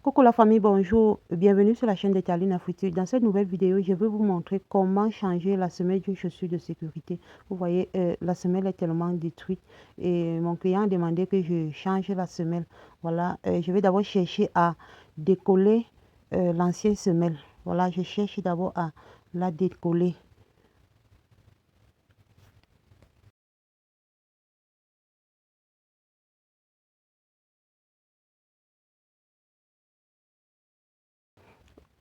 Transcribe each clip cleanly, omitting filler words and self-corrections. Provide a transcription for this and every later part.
Coucou la famille, bonjour, bienvenue sur la chaîne de Taline Afriti. Dans cette nouvelle vidéo, je vais vous montrer comment changer la semelle d'une chaussure de sécurité. Vous voyez, la semelle est tellement détruite et mon client a demandé que je change la semelle. Voilà, je vais d'abord chercher à décoller l'ancienne semelle. Voilà, je cherche d'abord à la décoller.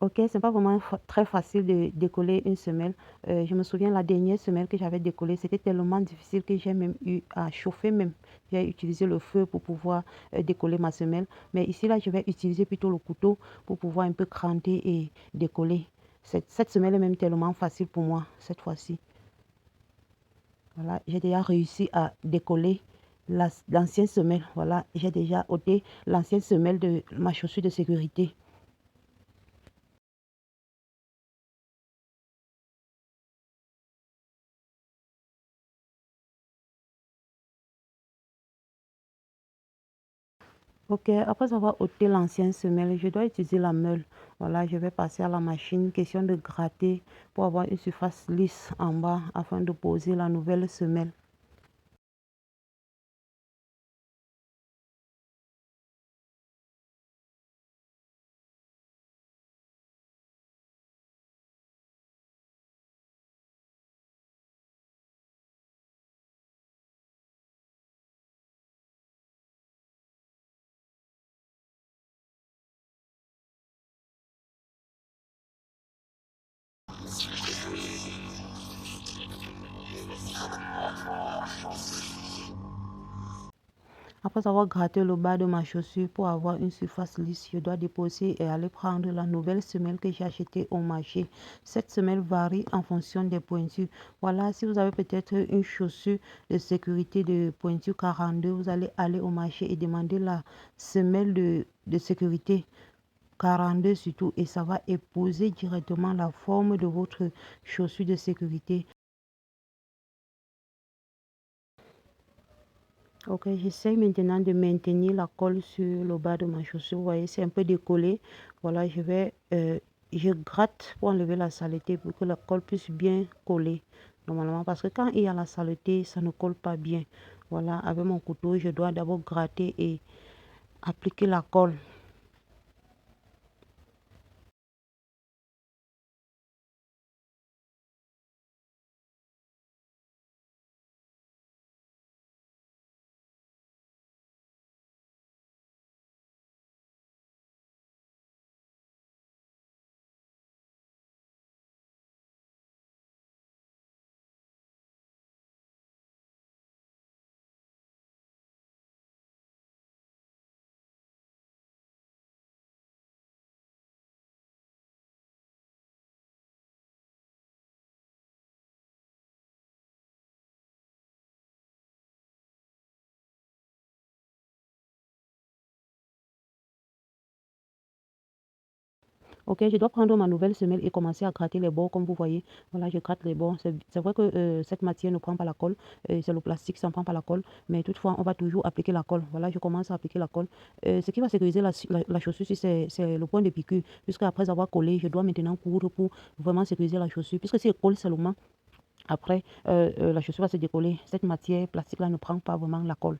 Ok, c'est pas vraiment très facile de décoller une semelle. Je me souviens la dernière semelle que j'avais décollée, c'était tellement difficile que j'ai même eu à chauffer même. J'ai utilisé le feu pour pouvoir décoller ma semelle. Mais ici, là, je vais utiliser plutôt le couteau pour pouvoir un peu cranter et décoller. Cette semelle est même tellement facile pour moi cette fois-ci. Voilà, j'ai déjà réussi à décoller l'ancienne semelle. Voilà, j'ai déjà ôté l'ancienne semelle de ma chaussure de sécurité. Ok, après avoir ôté l'ancienne semelle, je dois utiliser la meule. Voilà, je vais passer à la machine. Question de gratter pour avoir une surface lisse en bas afin de poser la nouvelle semelle. Après avoir gratté le bas de ma chaussure pour avoir une surface lisse, je dois déposer et aller prendre la nouvelle semelle que j'ai achetée au marché. Cette semelle varie en fonction des pointures. Voilà, si vous avez peut-être une chaussure de sécurité de pointure 42, vous allez aller au marché et demander la semelle de sécurité 42 surtout, et ça va épouser directement la forme de votre chaussure de sécurité. Ok, j'essaie maintenant de maintenir la colle sur le bas de ma chaussure. Vous voyez, c'est un peu décollé. Voilà, je gratte pour enlever la saleté pour que la colle puisse bien coller normalement. Parce que quand il y a la saleté, ça ne colle pas bien. Voilà, avec mon couteau, je dois d'abord gratter et appliquer la colle. Ok, je dois prendre ma nouvelle semelle et commencer à gratter les bords comme vous voyez. Voilà, je gratte les bords. C'est vrai que cette matière ne prend pas la colle. C'est le plastique, ça ne prend pas la colle. Mais toutefois, on va toujours appliquer la colle. Voilà, je commence à appliquer la colle. Ce qui va sécuriser la chaussure, c'est le point de piqûre. Puisque après avoir collé, je dois maintenant coudre pour vraiment sécuriser la chaussure. Puisque si elle colle seulement, après, la chaussure va se décoller. Cette matière plastique-là ne prend pas vraiment la colle.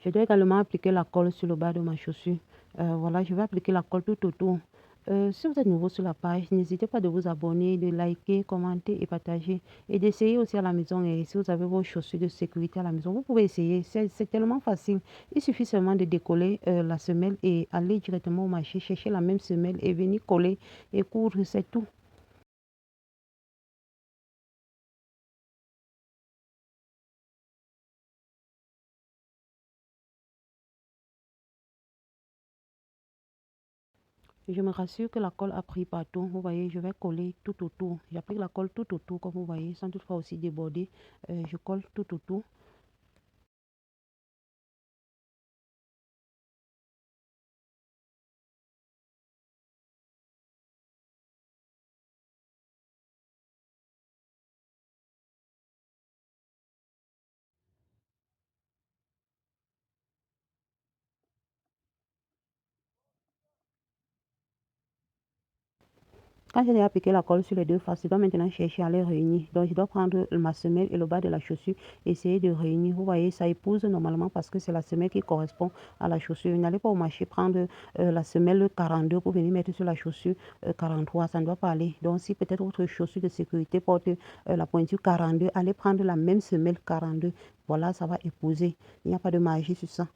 Je dois également appliquer la colle sur le bas de ma chaussure. Voilà, je vais appliquer la colle tout autour Si vous êtes nouveau sur la page, n'hésitez pas de vous abonner, de liker, commenter et partager. Et d'essayer aussi à la maison. Et si vous avez vos chaussures de sécurité à la maison, vous pouvez essayer. C'est tellement facile. Il suffit seulement de décoller la semelle et aller directement au marché, chercher la même semelle et venir coller et coudre, c'est tout. Je me rassure que la colle a pris partout. Vous voyez, je vais coller tout autour. J'applique la colle tout autour, comme vous voyez, sans toutefois aussi déborder. Je colle tout autour. Quand j'ai appliqué la colle sur les deux faces, je dois maintenant chercher à les réunir. Donc, je dois prendre ma semelle et le bas de la chaussure, essayer de réunir. Vous voyez, ça épouse normalement parce que c'est la semelle qui correspond à la chaussure. N'allez pas au marché prendre la semelle 42 pour venir mettre sur la chaussure 43. Ça ne doit pas aller. Donc, si peut-être votre chaussure de sécurité porte la pointure 42, allez prendre la même semelle 42. Voilà, ça va épouser. Il n'y a pas de magie sur ça.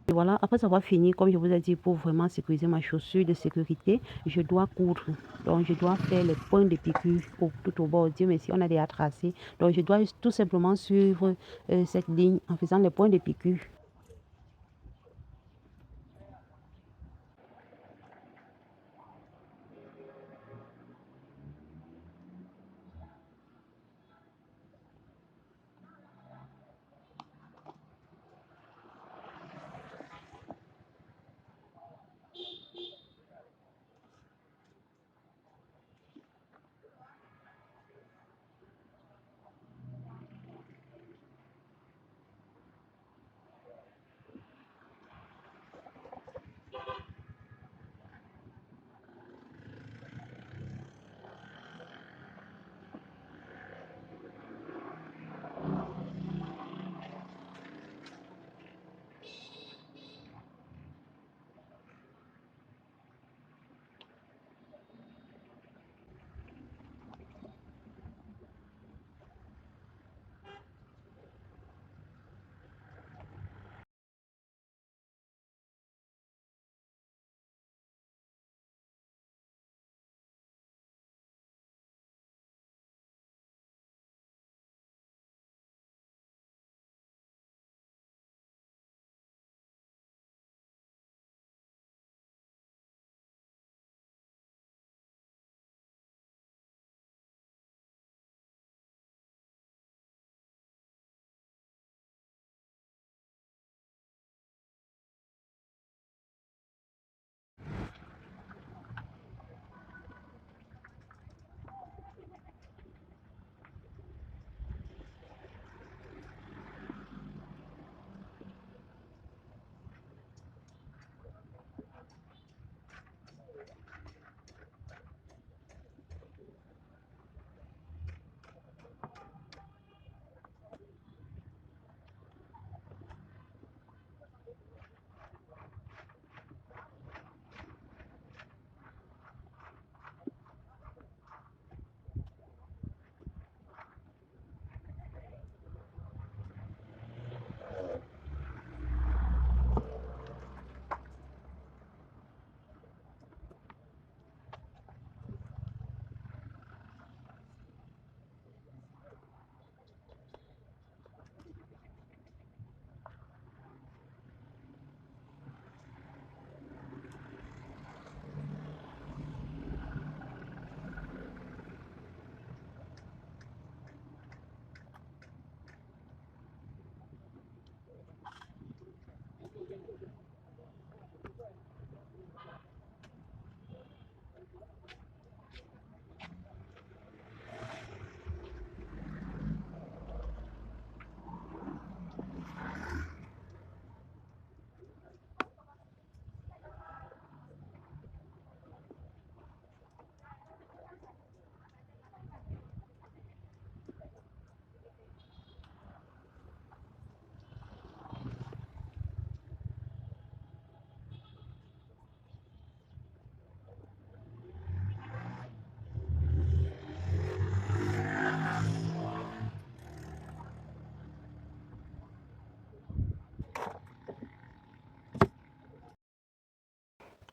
Et voilà, après avoir fini, comme je vous ai dit, pour vraiment sécuriser ma chaussure de sécurité, je dois coudre. Donc, je dois faire les points de piqûre tout au bord. Dieu merci, on a déjà tracé. Donc, je dois tout simplement suivre cette ligne en faisant les points de piqûre.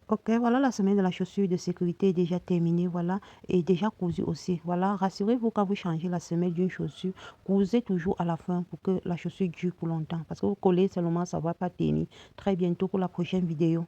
Ok, voilà, la semelle de la chaussure de sécurité est déjà terminée, voilà, et déjà cousue aussi. Voilà, rassurez-vous quand vous changez la semelle d'une chaussure, cousez toujours à la fin pour que la chaussure dure pour longtemps. Parce que vous collez seulement, ça ne va pas tenir. Très bientôt pour la prochaine vidéo.